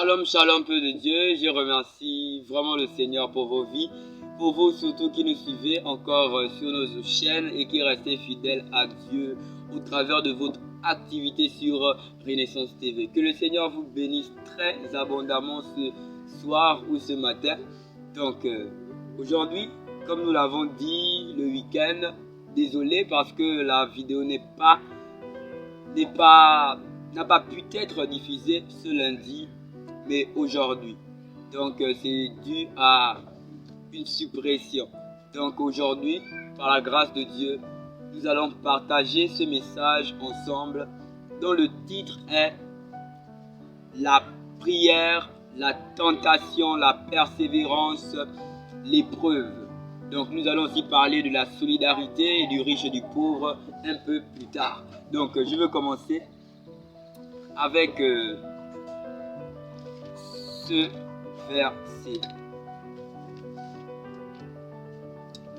Shalom, shalom, peu de Dieu. Je remercie vraiment le Seigneur pour vos vies, pour vous surtout qui nous suivez encore sur nos chaînes et qui restez fidèles à Dieu au travers de votre activité sur Renaissance TV. Que le Seigneur vous bénisse très abondamment ce soir ou ce matin. Donc aujourd'hui, comme nous l'avons dit le week-end, désolé parce que la vidéo n'a pas pu être diffusée ce lundi, mais aujourd'hui. Donc c'est dû à une suppression. Donc aujourd'hui, par la grâce de Dieu, nous allons partager ce message ensemble dont le titre est la prière, la tentation, la persévérance, l'épreuve. Donc nous allons aussi parler de la solidarité et du riche et du pauvre un peu plus tard. Donc je veux commencer avec ce verset.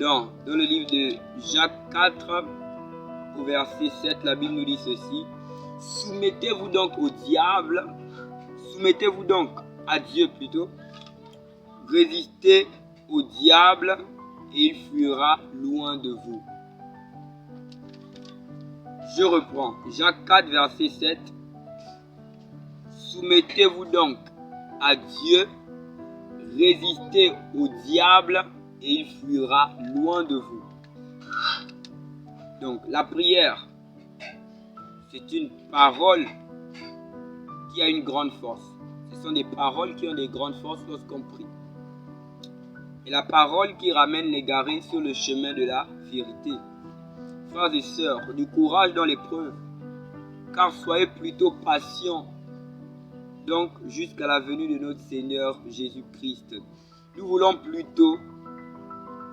Dans le livre de Jacques 4, au verset 7, la Bible nous dit ceci. Soumettez-vous donc au diable, soumettez-vous donc à Dieu plutôt, résistez au diable et il fuira loin de vous. Je reprends, Jacques 4, verset 7. Soumettez-vous donc à Dieu, résistez au diable et il fuira loin de vous. Donc la prière, c'est une parole qui a une grande force. Ce sont des paroles qui ont des grandes forces lorsqu'on prie. Et la parole qui ramène l'égaré sur le chemin de la vérité. Frères et sœurs, du courage dans l'épreuve, car soyez plutôt patients. Donc, jusqu'à la venue de notre Seigneur Jésus-Christ. Nous voulons plutôt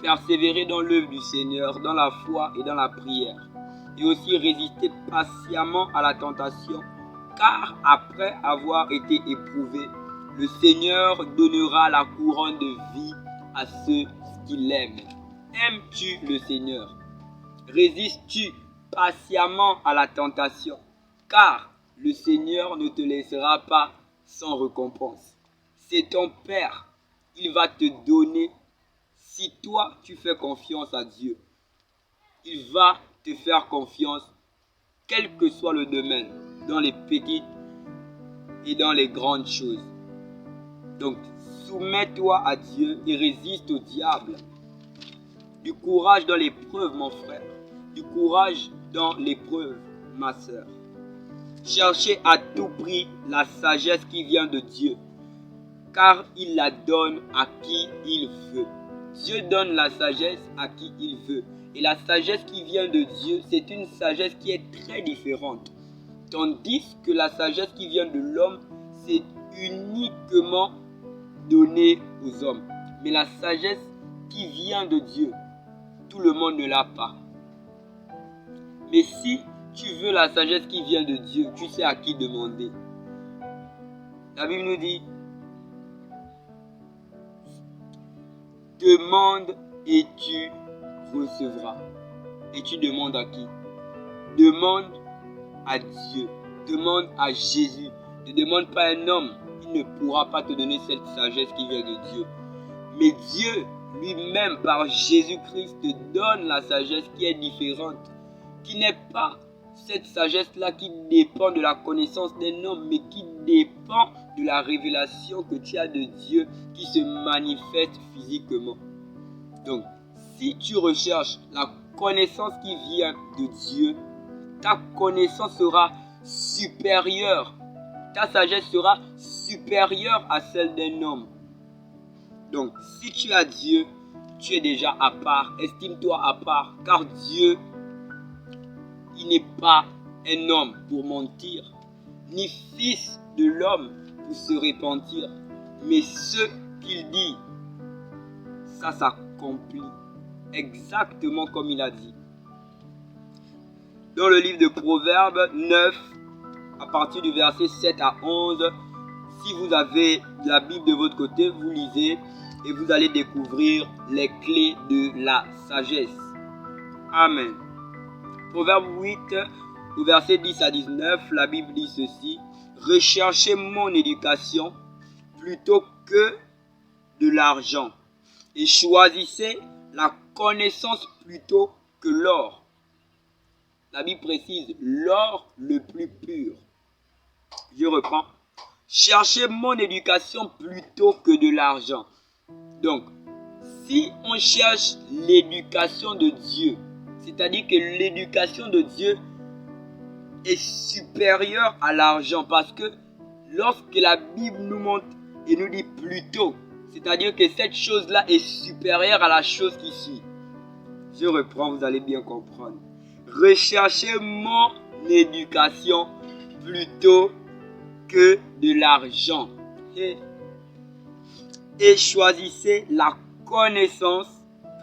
persévérer dans l'œuvre du Seigneur, dans la foi et dans la prière. Et aussi résister patiemment à la tentation, car après avoir été éprouvé, le Seigneur donnera la couronne de vie à ceux qui l'aiment. Aimes-tu le Seigneur? Résistes-tu patiemment à la tentation, car le Seigneur ne te laissera pas sans récompense. C'est ton Père, il va te donner si toi tu fais confiance à Dieu. Il va te faire confiance, quel que soit le domaine, dans les petites et dans les grandes choses. Donc, soumets-toi à Dieu et résiste au diable. Du courage dans l'épreuve, mon frère. Du courage dans l'épreuve, ma sœur. Cherchez à tout prix la sagesse qui vient de Dieu, car il la donne à qui il veut. Dieu donne la sagesse à qui il veut. Et la sagesse qui vient de Dieu, c'est une sagesse qui est très différente. Tandis que la sagesse qui vient de l'homme, c'est uniquement donné aux hommes. Mais la sagesse qui vient de Dieu, tout le monde ne l'a pas. Mais si tu veux la sagesse qui vient de Dieu, tu sais à qui demander. La Bible nous dit, demande et tu recevras. Et tu demandes à qui? Demande à Dieu. Demande à Jésus. Ne demande pas à un homme. Il ne pourra pas te donner cette sagesse qui vient de Dieu. Mais Dieu lui-même, par Jésus-Christ, te donne la sagesse qui est différente. Qui n'est pas cette sagesse-là qui dépend de la connaissance d'un homme, mais qui dépend de la révélation que tu as de Dieu qui se manifeste physiquement. Donc, si tu recherches la connaissance qui vient de Dieu, ta connaissance sera supérieure. Ta sagesse sera supérieure à celle d'un homme. Donc, si tu as Dieu, tu es déjà à part. Estime-toi à part, car Dieu, il n'est pas un homme pour mentir, ni fils de l'homme pour se repentir. Mais ce qu'il dit, ça s'accomplit exactement comme il a dit. Dans le livre de Proverbes 9, à partir du verset 7 à 11, si vous avez la Bible de votre côté, vous lisez et vous allez découvrir les clés de la sagesse. Amen. Proverbe 8, au verset 10 à 19, la Bible dit ceci. Recherchez mon éducation plutôt que de l'argent. Et choisissez la connaissance plutôt que l'or. La Bible précise l'or le plus pur. Je reprends. Cherchez mon éducation plutôt que de l'argent. Donc, si on cherche l'éducation de Dieu, c'est-à-dire que l'éducation de Dieu est supérieure à l'argent, parce que lorsque la Bible nous montre et nous dit plutôt, c'est-à-dire que cette chose-là est supérieure à la chose qui suit. Je reprends, vous allez bien comprendre. Recherchez mon éducation plutôt que de l'argent. Et choisissez la connaissance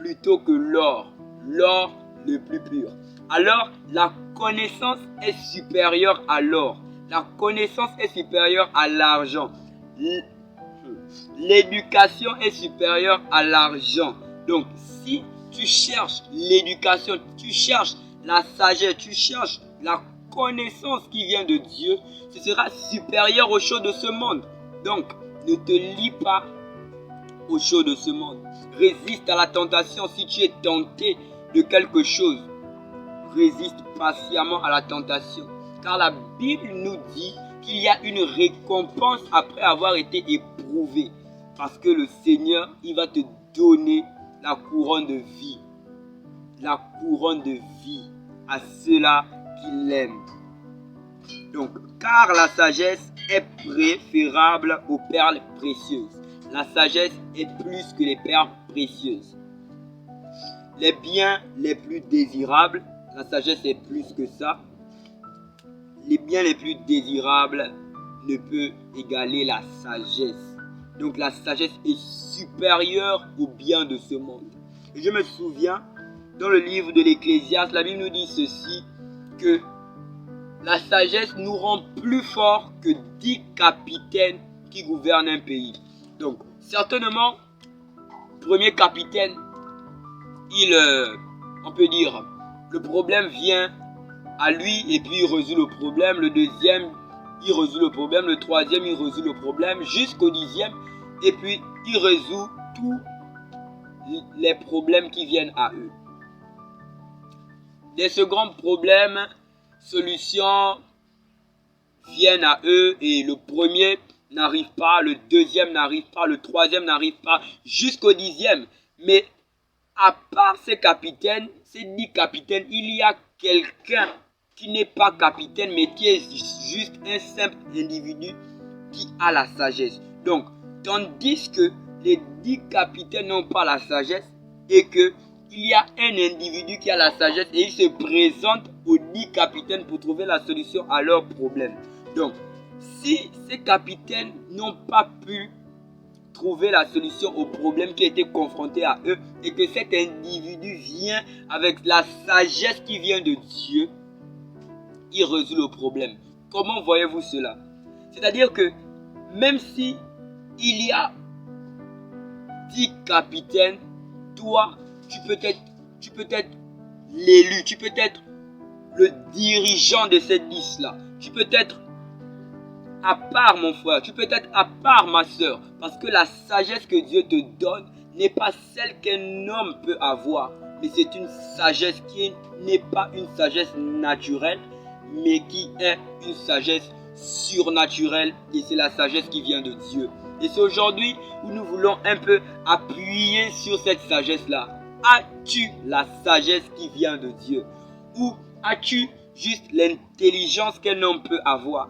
plutôt que l'or. L'or le plus pur. Alors, la connaissance est supérieure à l'or. La connaissance est supérieure à l'argent. L'éducation est supérieure à l'argent. Donc, si tu cherches l'éducation, tu cherches la sagesse, tu cherches la connaissance qui vient de Dieu, ce sera supérieur aux choses de ce monde. Donc, ne te lie pas aux choses de ce monde. Résiste à la tentation si tu es tenté de quelque chose. Résiste patiemment à la tentation. Car la Bible nous dit qu'il y a une récompense après avoir été éprouvé. Parce que le Seigneur, il va te donner la couronne de vie. La couronne de vie à ceux-là qui l'aiment. Donc, car la sagesse est préférable aux perles précieuses. La sagesse est plus que les perles précieuses. Les biens les plus désirables, la sagesse est plus que ça. Les biens les plus désirables ne peuvent égaler la sagesse. Donc la sagesse est supérieure aux biens de ce monde. Et je me souviens, dans le livre de l'Ecclésiaste, la Bible nous dit ceci, que la sagesse nous rend plus forts que 10 capitaines qui gouvernent un pays. Donc, certainement, premier capitaine, on peut dire, le problème vient à lui et puis il résout le problème. Le deuxième, il résout le problème. Le troisième, il résout le problème jusqu'au 10e. Et puis, il résout tous les problèmes qui viennent à eux. Des seconds problèmes, solutions viennent à eux et le premier n'arrive pas, le deuxième n'arrive pas, le troisième n'arrive pas, jusqu'au 10e. Mais à part ces capitaines, ces 10 capitaines, il y a quelqu'un qui n'est pas capitaine, mais qui est juste un simple individu qui a la sagesse. Donc, tandis que les 10 capitaines n'ont pas la sagesse et que il y a un individu qui a la sagesse et il se présente aux 10 capitaines pour trouver la solution à leurs problèmes. Donc, si ces capitaines n'ont pas pu trouver la solution au problème qui a été confronté à eux et que cet individu vient avec la sagesse qui vient de Dieu, il résout le problème. Comment voyez-vous cela? C'est-à-dire que même si il y a 10 capitaines, toi, tu peux être l'élu, tu peux être le dirigeant de cette liste-là. Tu peux être à part mon frère, tu peux être à part ma soeur, parce que la sagesse que Dieu te donne n'est pas celle qu'un homme peut avoir, mais c'est une sagesse qui n'est pas une sagesse naturelle, mais qui est une sagesse surnaturelle, et c'est la sagesse qui vient de Dieu. Et c'est aujourd'hui où nous voulons un peu appuyer sur cette sagesse-là. As-tu la sagesse qui vient de Dieu? Ou as-tu juste l'intelligence qu'un homme peut avoir?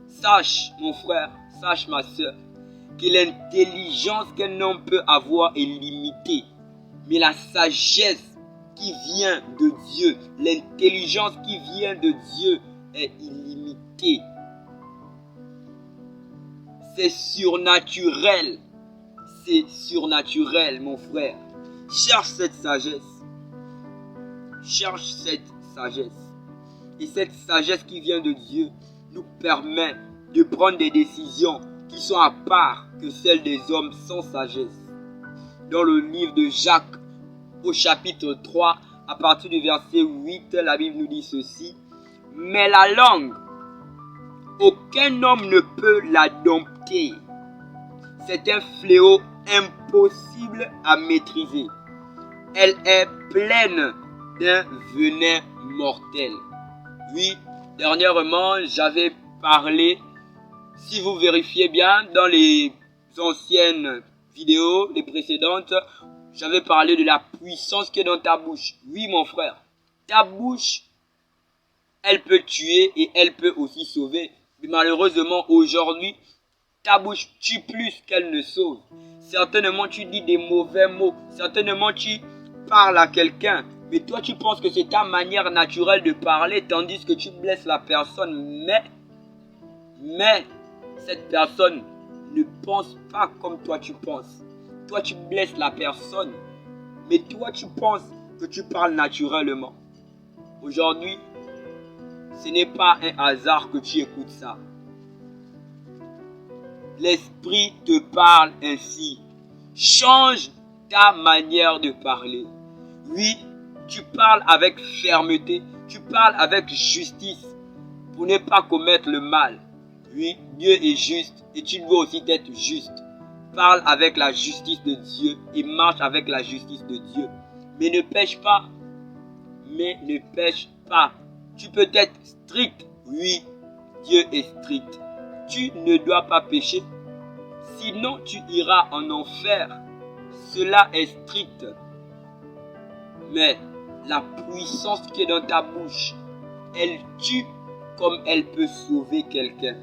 Sache, mon frère, sache ma soeur, que l'intelligence qu'un homme peut avoir est limitée. Mais la sagesse qui vient de Dieu, l'intelligence qui vient de Dieu est illimitée. C'est surnaturel. C'est surnaturel, mon frère. Cherche cette sagesse. Cherche cette sagesse. Et cette sagesse qui vient de Dieu nous permet de prendre des décisions qui sont à part que celles des hommes sans sagesse. Dans le livre de Jacques, au chapitre 3, à partir du verset 8, la Bible nous dit ceci. Mais la langue, aucun homme ne peut la dompter. compliquée. C'est un fléau impossible à maîtriser. Elle est pleine d'un venin mortel. Oui, dernièrement, j'avais parlé, si vous vérifiez bien, dans les anciennes vidéos, les précédentes, j'avais parlé de la puissance qui est dans ta bouche. Oui, mon frère, ta bouche, elle peut tuer et elle peut aussi sauver. Mais malheureusement, aujourd'hui, ta bouche tue plus qu'elle ne sauve. Certainement, tu dis des mauvais mots. Certainement, tu parles à quelqu'un. Mais toi, tu penses que c'est ta manière naturelle de parler, tandis que tu blesses la personne. Mais, cette personne ne pense pas comme toi tu penses. Toi, tu blesses la personne. Mais toi, tu penses que tu parles naturellement. Aujourd'hui, ce n'est pas un hasard que tu écoutes ça. L'esprit te parle ainsi. Change ta manière de parler. Oui, tu parles avec fermeté. Tu parles avec justice pour ne pas commettre le mal. Oui, Dieu est juste et tu dois aussi être juste. Parle avec la justice de Dieu et marche avec la justice de Dieu. Mais ne pêche pas. Tu peux être strict. Oui, Dieu est strict. Tu ne dois pas pécher. Sinon, tu iras en enfer. Cela est strict. Mais la puissance qui est dans ta bouche, elle tue comme elle peut sauver quelqu'un.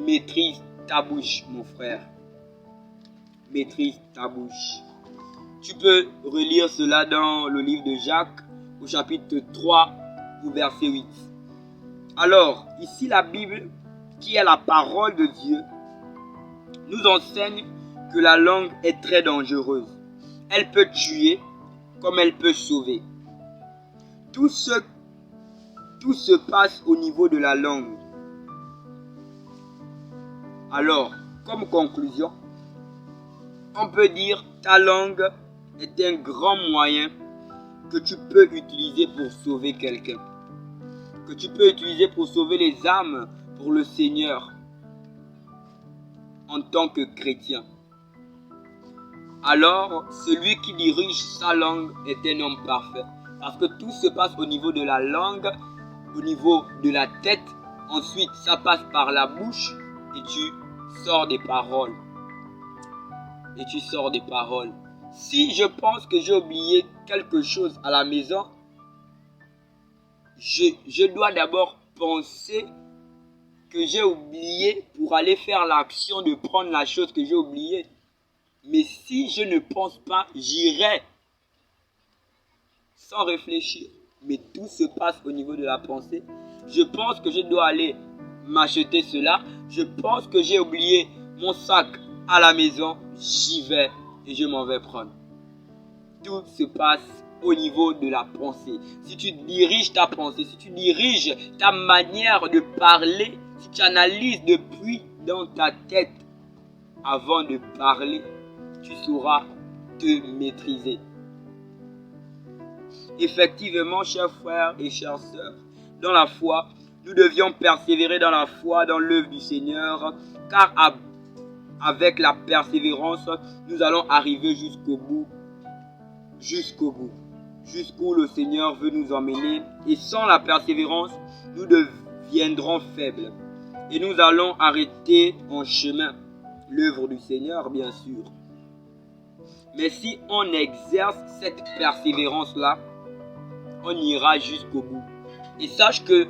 Maîtrise ta bouche, mon frère. Maîtrise ta bouche. Tu peux relire cela dans le livre de Jacques, au chapitre 3, au verset 8. Alors, ici la Bible, qui est la parole de Dieu, nous enseigne que la langue est très dangereuse. Elle peut tuer comme elle peut sauver. Tout se passe au niveau de la langue. Alors, comme conclusion, on peut dire que ta langue est un grand moyen que tu peux utiliser pour sauver quelqu'un. Que tu peux utiliser pour sauver les âmes pour le Seigneur en tant que chrétien. Alors, celui qui dirige sa langue est un homme parfait. Parce que tout se passe au niveau de la langue, au niveau de la tête. Ensuite, ça passe par la bouche et tu sors des paroles. Et tu sors des paroles. Si je pense que j'ai oublié quelque chose à la maison, je dois d'abord penser que j'ai oublié pour aller faire l'action de prendre la chose que j'ai oubliée. Mais si je ne pense pas, j'irai sans réfléchir. Mais tout se passe au niveau de la pensée. Je pense que je dois aller m'acheter cela. Je pense que j'ai oublié mon sac à la maison. J'y vais et je m'en vais prendre. Tout se passe au niveau de la pensée. Si tu diriges ta pensée, si tu diriges ta manière de parler, si tu analyses depuis dans ta tête avant de parler, tu sauras te maîtriser. Effectivement, chers frères et chères sœurs, dans la foi, nous devions persévérer dans la foi, dans l'œuvre du Seigneur, car avec la persévérance, nous allons arriver jusqu'au bout, jusqu'où le Seigneur veut nous emmener. Et sans la persévérance, nous deviendrons faibles. Et nous allons arrêter en chemin l'œuvre du Seigneur, bien sûr. Mais si on exerce cette persévérance-là, on ira jusqu'au bout. Et sache que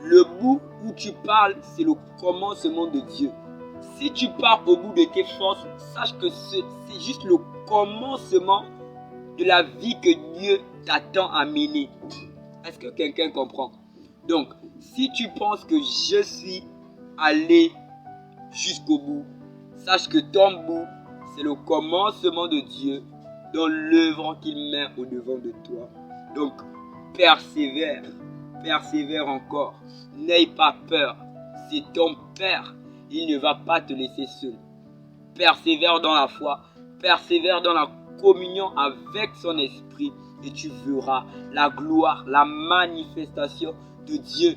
le bout où tu parles, c'est le commencement de Dieu. Si tu pars au bout de tes forces, sache que c'est juste le commencement de la vie que Dieu t'attend à mener. Est-ce que quelqu'un comprend? Donc, si tu penses que je suis allé jusqu'au bout, sache que ton bout, c'est le commencement de Dieu dans l'œuvre qu'il met au devant de toi. Donc, persévère encore. N'aie pas peur. C'est ton Père. Il ne va pas te laisser seul. Persévère dans la foi. Persévère dans la communion avec son esprit. Et tu verras la gloire, la manifestation de Dieu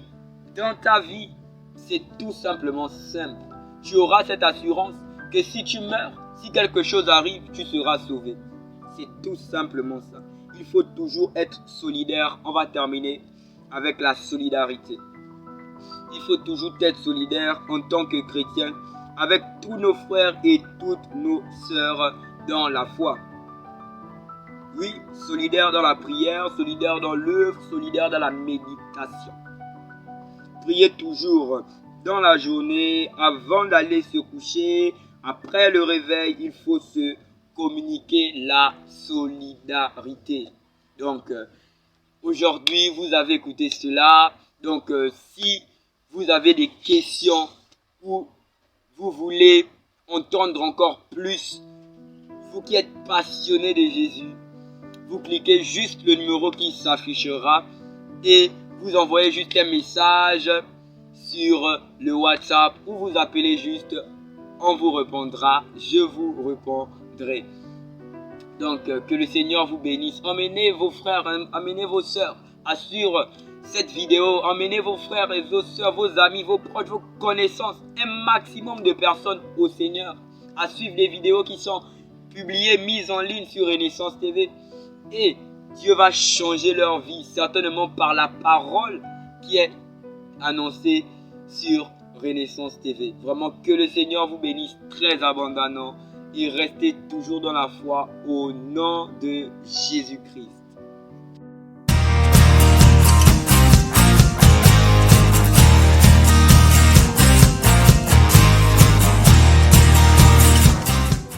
dans ta vie. C'est tout simplement simple. tu auras cette assurance que si tu meurs, si quelque chose arrive, tu seras sauvé. C'est tout simplement ça. Il faut toujours être solidaire. On va terminer avec la solidarité. Il faut toujours être solidaire en tant que chrétien avec tous nos frères et toutes nos sœurs dans la foi. Oui, solidaire dans la prière, solidaire dans l'œuvre, solidaire dans la méditation. Priez toujours dans la journée, avant d'aller se coucher, après le réveil, il faut se communiquer la solidarité. Donc, aujourd'hui, vous avez écouté cela. Donc, si vous avez des questions ou vous voulez entendre encore plus, vous qui êtes passionné de Jésus, vous cliquez juste le numéro qui s'affichera et vous envoyez juste un message sur le WhatsApp ou vous appelez juste, on vous répondra, je vous répondrai. Donc, que le Seigneur vous bénisse. Emmenez vos frères, emmenez vos sœurs sur cette vidéo. Emmenez vos frères et vos sœurs, vos amis, vos proches, vos connaissances. Un maximum de personnes au Seigneur à suivre les vidéos qui sont publiées, mises en ligne sur Renaissance TV. Et Dieu va changer leur vie, certainement par la parole qui est annoncée sur Renaissance TV. Vraiment que le Seigneur vous bénisse très abondamment et restez toujours dans la foi au nom de Jésus-Christ.